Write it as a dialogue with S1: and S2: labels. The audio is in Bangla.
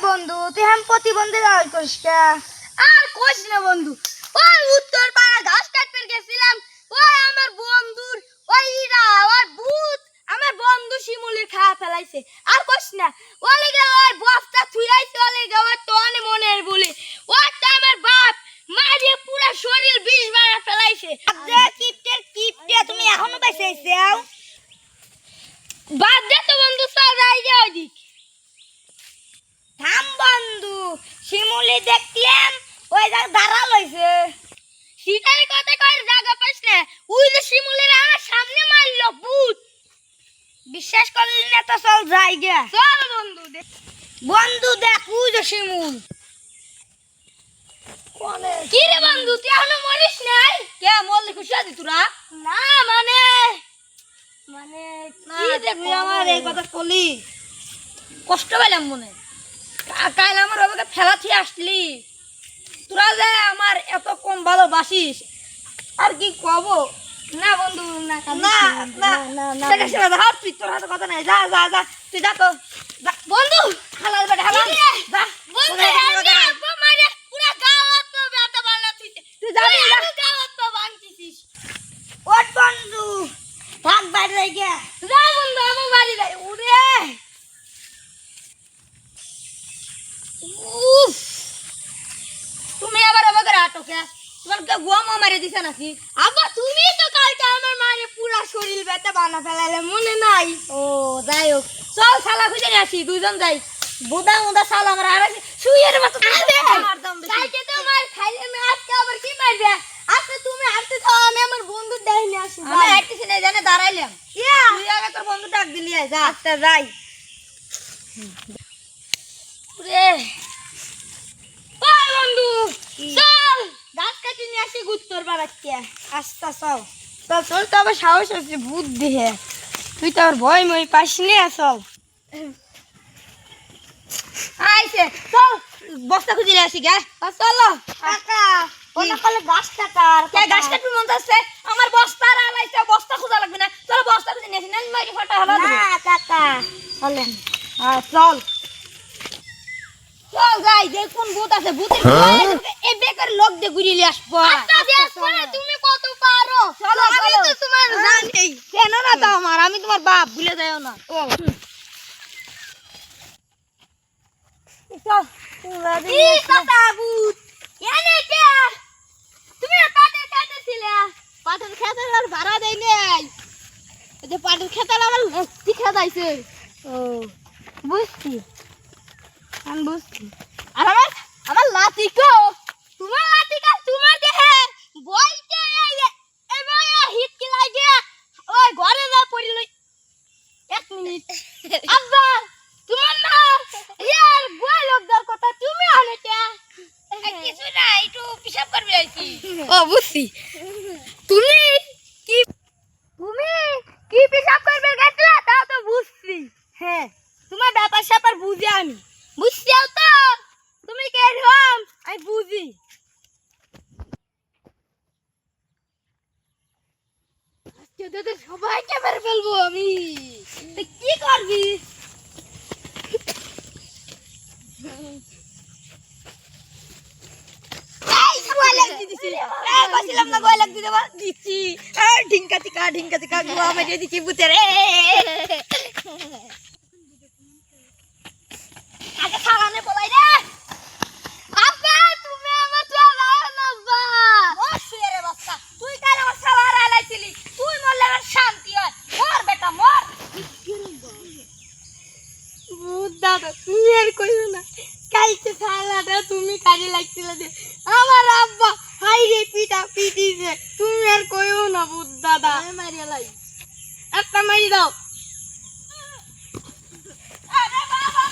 S1: বন্ধু তুই হাম প্রতিবন্ধী দাঁড় করিস কে? আর কোস না বন্ধু, ওই উত্তর পাড়া ঘাস কাটতে গেছিলাম, ওই আমার বন্ধুর ওই ইরা ওই ভূত আমার বন্ধু শিমুলি খাওয়া ফেলাইছে। আর কোস না, ওলে গে ওই বস্তা থুইয়াইছে, ওলে গে ওই তোনে মনের বলে ওই তো আমার বাপ মারিয়ে পুরো শরীর বিষ বানা ফেলাইছে। আজে কিপটে তুমি এখনো বেঁচে আছো? বাদ দে তো বন্ধু, চল যাই যে ওইদিক। থাম বন্ধু, শিমুলি দেখলাম ওই জায়গা দাঁড়া লইছে। শীতের কথা কয় জায়গা পাইস না, ওই যে শিমুলির আমার সামনে মারলো ভূত। বিশ্বাস করলি না তো চল যাই গে। চল বন্ধু দেখ, বন্ধু দেখ ওই যে শিমুল। কি রে বন্ধু তুই এখনো মরিস নাই? কে মরলি খুশি আছিস তোরা? না মানে কি দেখবি আমার এই কথা বলি, কষ্ট পাইলাম মনে। কাল আমার ওকে ফেলাতে আসলি, তোরা যে আমার এত কম ভালোবাসিস আর কি কব। না বন্ধু না না না না তুই তোর হাতে কথা নাই, যা যা যা তুই যা তো বন্ধু। খালার বেটা হালা যা বন্ধু, আপা মারে পুরো গাওয়াত তো বেটা বানা তুইতে, তুই যা গাওয়াত তো ভাঙছিস। ওট বন্ধু থাক বাড়ি যাই গে। যা বন্ধু আমার বাড়ি যাই। ওরে উফ, তুমি আবার আমাকে আটকে তোমার কে গোয়া মারে দিছে নাকি? আব্বা তুমি তো কালকে আমার মারে পুরা শরীর ব্যথা বানা ফেলালে মনে নাই? ও যাই হোক, চল শালা খুঁজে নিয়ে আসি, দুইজন যাই। বুদা মুদা শালা আমার আর শুয়ের মতো কালকে তো মার খাইলে আমি আজকে আবার কি মারবে? আজকে তুমি হাঁটতে যাও, আমি আমার বন্ধু ডাক নিয়ে আসি। আমি হাঁটতেছি না, জানে দাঁড়াইলাম। তুই আগে তোর বন্ধু ডাক দিলি, যা। আচ্ছা যাই। রে বন্ধু চল গাছ কাটি নিয়ে আসি গুত্তর বাড়াচ্ছে। আস্তা চল চল, তোর তো আবার সাহস আছে ভূত দেহে, তুই তো আবার ভয় মই পাস নিয়ে চল। আইছে চল বস্তা খুঁজে নিয়ে আসি গে। চলো কাকা ওনা কলে গাছ কাটার কে গাছ কাটবি মন আছে? আমার বস্তা আলাইছে, বস্তা খোঁজা লাগবে না, চল বস্তা খুঁজে নিয়ে আসি। না মাইরি ফটা হলো না কাকা, চলেন। চল চল যাই, যে কোন ভূত আছে ভূতের এই বেকার লোক দিয়ে ঘুরিয়ে আসবো। আচ্ছা দেখ করে তুমি কত পারো, চলো আমি তো তোমার জানি কেন না তো আমার, আমি তোমার বাপ ভুলে যাও না। ও চল ই পাতা ভূত এনে কে? তুমি পাটের খেতে ছিলে? পাটের খেতে আর ভাড়া দেই নাই, এই যে পাটের খেতে আমার লস্তি খেদাইছে। ও বুঝছি, আমি বুঝছি। আর আমার লাঠি কো? তোমার লাঠি কা তোমার দেহে বইতে এবারে হিট কি লাগে ওই ঘরে যা পড়ি লই। 1 মিনিট আব্বা তোমার না ইয়ার গোল লোকদার কথা তুমি আনেটা কিছু না, একটু পিশাব করবে আইছি। ও বুঝছি, তুমি কি পিশাব করবে গেছলা তাও তো বুঝছি। হ্যাঁ তোমার ব্যাপার স্যাপার বুঝি আমি, বুঝছিও তো তুমি কে রকম আমি বুঝি। আজকে তোদের সবাইকে মেরে ফেলবো আমি, তুই কি করবি? ঢিঙ্কা চিকা গুয়া মেরে দিচ্ছি বুতের। আগে সালানে বলাই রে আব্বা, তুমি আমার চালাও না আব্বা। ও শুয়েরে বাচ্চা, তুই কাল আমার সালার আলাইছিলি, তুই মরলে আমার শান্তি হয়। মর বেটা মর। ভূত দাদা তুমি আর কইও না, কালকে সালাটা তুমি কাজে লাগছিল দে আমার আব্বা হাই রে পিটা পিটিছে, তুমি আর কইও না ভূত দাদা। আমি মারিয়া লাই একটা মারি দাও। আরে বাবা